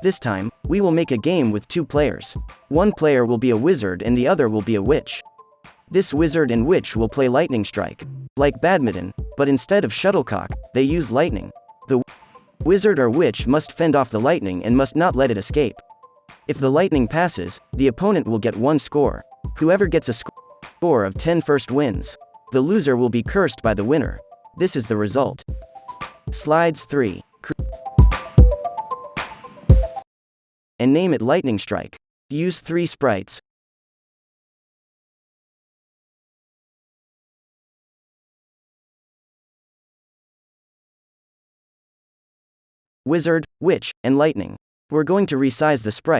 This time, we will make a game with 2 players. One player will be a wizard and the other will be a witch. This wizard and witch will play lightning strike. Like badminton, but instead of shuttlecock, they use lightning. The wizard or witch must fend off the lightning and must not let it escape. If the lightning passes, the opponent will get 1 score. Whoever gets a score of 10 first wins. The loser will be cursed by the winner. This is the result. Slides 3. And name it Lightning Strike. Use 3 sprites. Wizard, Witch, and Lightning. We're going to resize the sprite.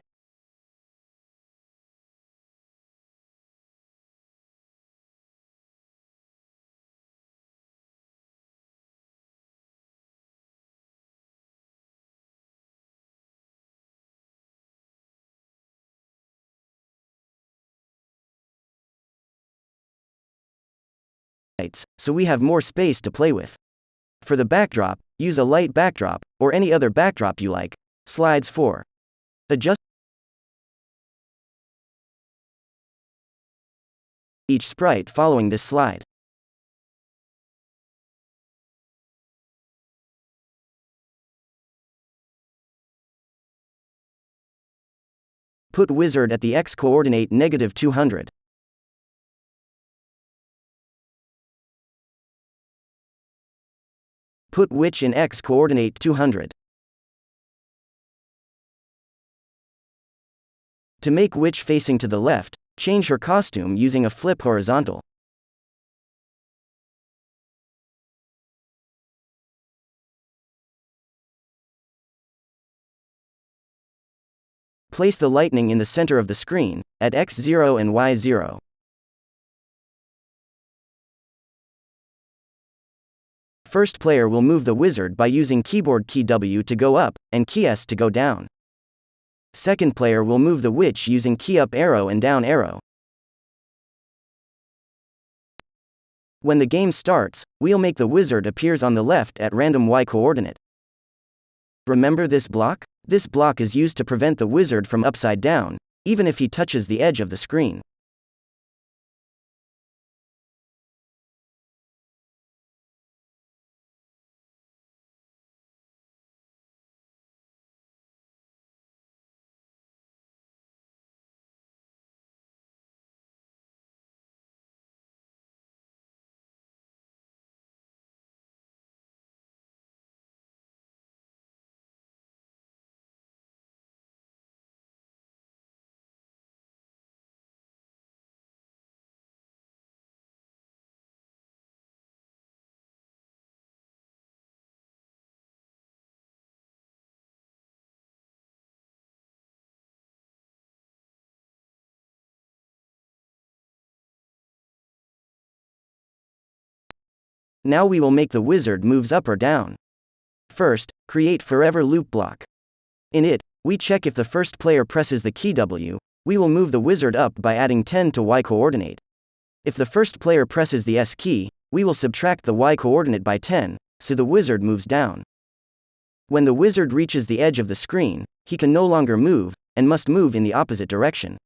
So we have more space to play with. For the backdrop, use a light backdrop, or any other backdrop you like. Slides 4. Adjust each sprite following this slide. Put wizard at the x-coordinate -200. Put witch in x-coordinate 200. To make witch facing to the left, change her costume using a flip horizontal. Place the lightning in the center of the screen, at x0 and y0. First player will move the wizard by using keyboard key W to go up, and key S to go down. Second player will move the witch using key up arrow and down arrow. When the game starts, we'll make the wizard appears on the left at random y coordinate. Remember this block? This block is used to prevent the wizard from upside down, even if he touches the edge of the screen. Now we will make the wizard moves up or down. First, create forever loop block. In it, we check if the first player presses the key W, we will move the wizard up by adding 10 to y coordinate. If the first player presses the S key, we will subtract the y coordinate by 10, so the wizard moves down. When the wizard reaches the edge of the screen, he can no longer move, and must move in the opposite direction.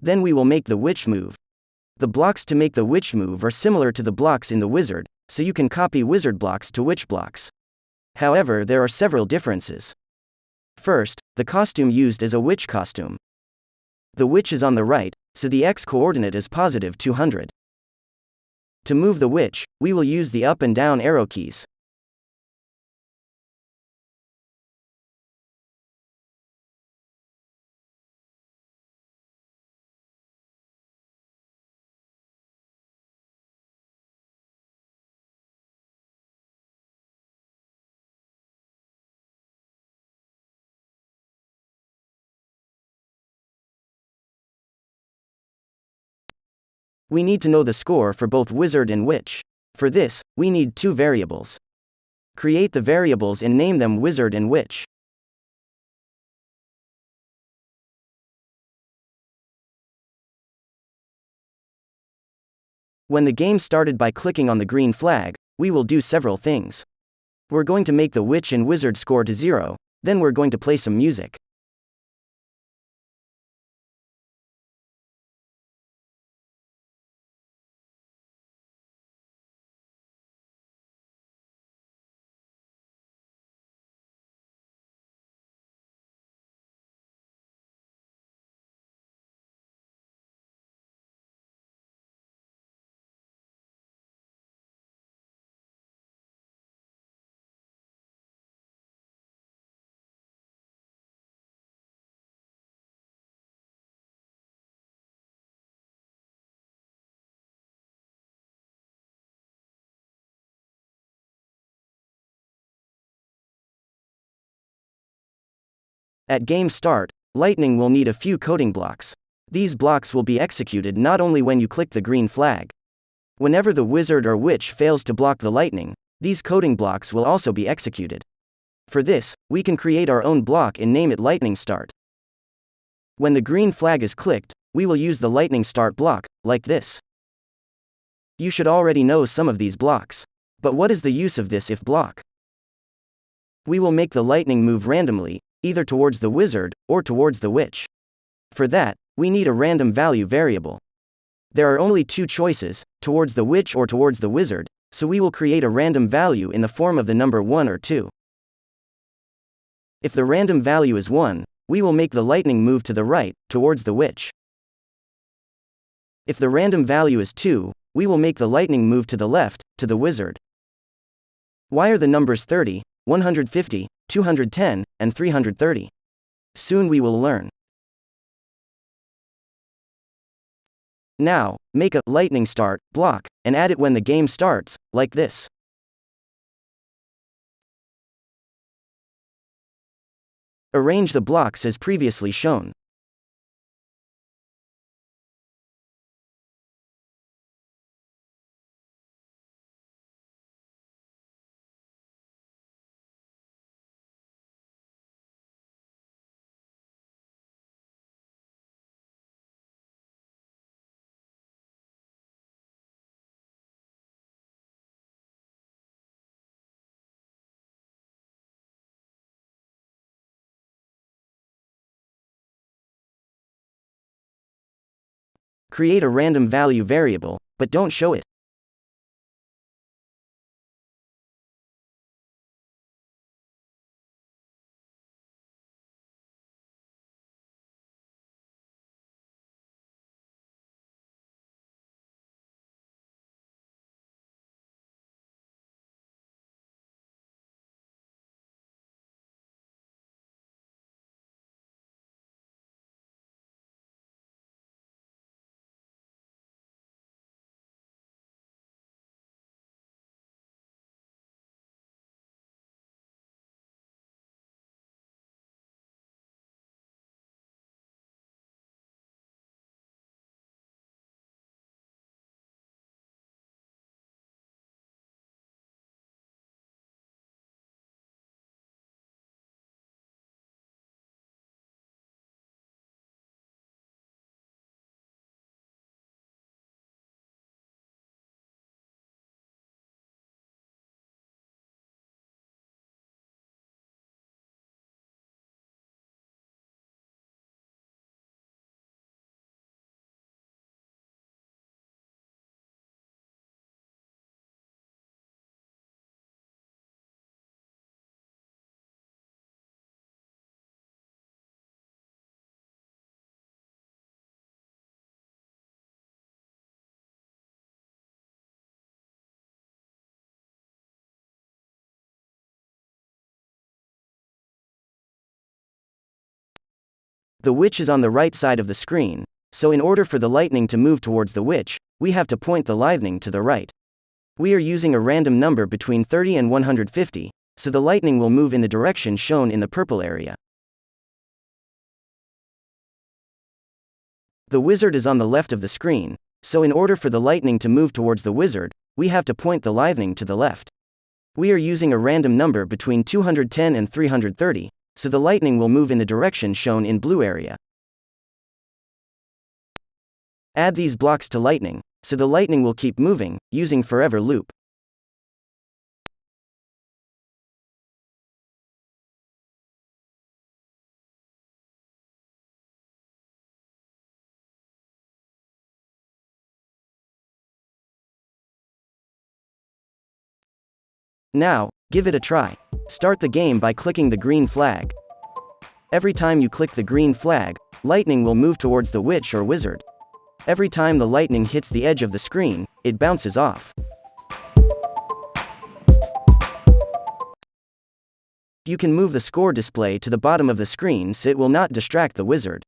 Then we will make the witch move. The blocks to make the witch move are similar to the blocks in the wizard, so you can copy wizard blocks to witch blocks. However, there are several differences. First, the costume used is a witch costume. The witch is on the right, so the x-coordinate is positive 200. To move the witch, we will use the up and down arrow keys. We need to know the score for both wizard and witch. For this, we need two variables. Create the variables and name them wizard and witch. When the game started by clicking on the green flag, we will do several things. We're going to make the witch and wizard score to 0, then we're going to play some music. At game start, lightning will need a few coding blocks. These blocks will be executed not only when you click the green flag. Whenever the wizard or witch fails to block the lightning, these coding blocks will also be executed. For this, we can create our own block and name it lightning start. When the green flag is clicked, we will use the lightning start block, like this. You should already know some of these blocks. But what is the use of this if block? We will make the lightning move randomly, either towards the wizard, or towards the witch. For that, we need a random value variable. There are only two choices, towards the witch or towards the wizard, so we will create a random value in the form of the number 1 or 2. If the random value is 1, we will make the lightning move to the right, towards the witch. If the random value is 2, we will make the lightning move to the left, to the wizard. Why are the numbers 30, 150, 210, and 330? Soon we will learn. Now, make a lightning start block and add it when the game starts, like this. Arrange the blocks as previously shown. Create a random value variable, but don't show it. The witch is on the right side of the screen, so in order for the lightning to move towards the witch, we have to point the lightning to the right. We are using a random number between 30 and 150, so the lightning will move in the direction shown in the purple area. The wizard is on the left of the screen, So in order for the lightning to move towards the wizard, we have to point the lightning to the left. We are using a random number between 210 and 330, so the lightning will move in the direction shown in blue area. Add these blocks to lightning, so the lightning will keep moving, using forever loop. Now, give it a try. Start the game by clicking the green flag. Every time you click the green flag, lightning will move towards the witch or wizard. Every time the lightning hits the edge of the screen, it bounces off. You can move the score display to the bottom of the screen so it will not distract the wizard.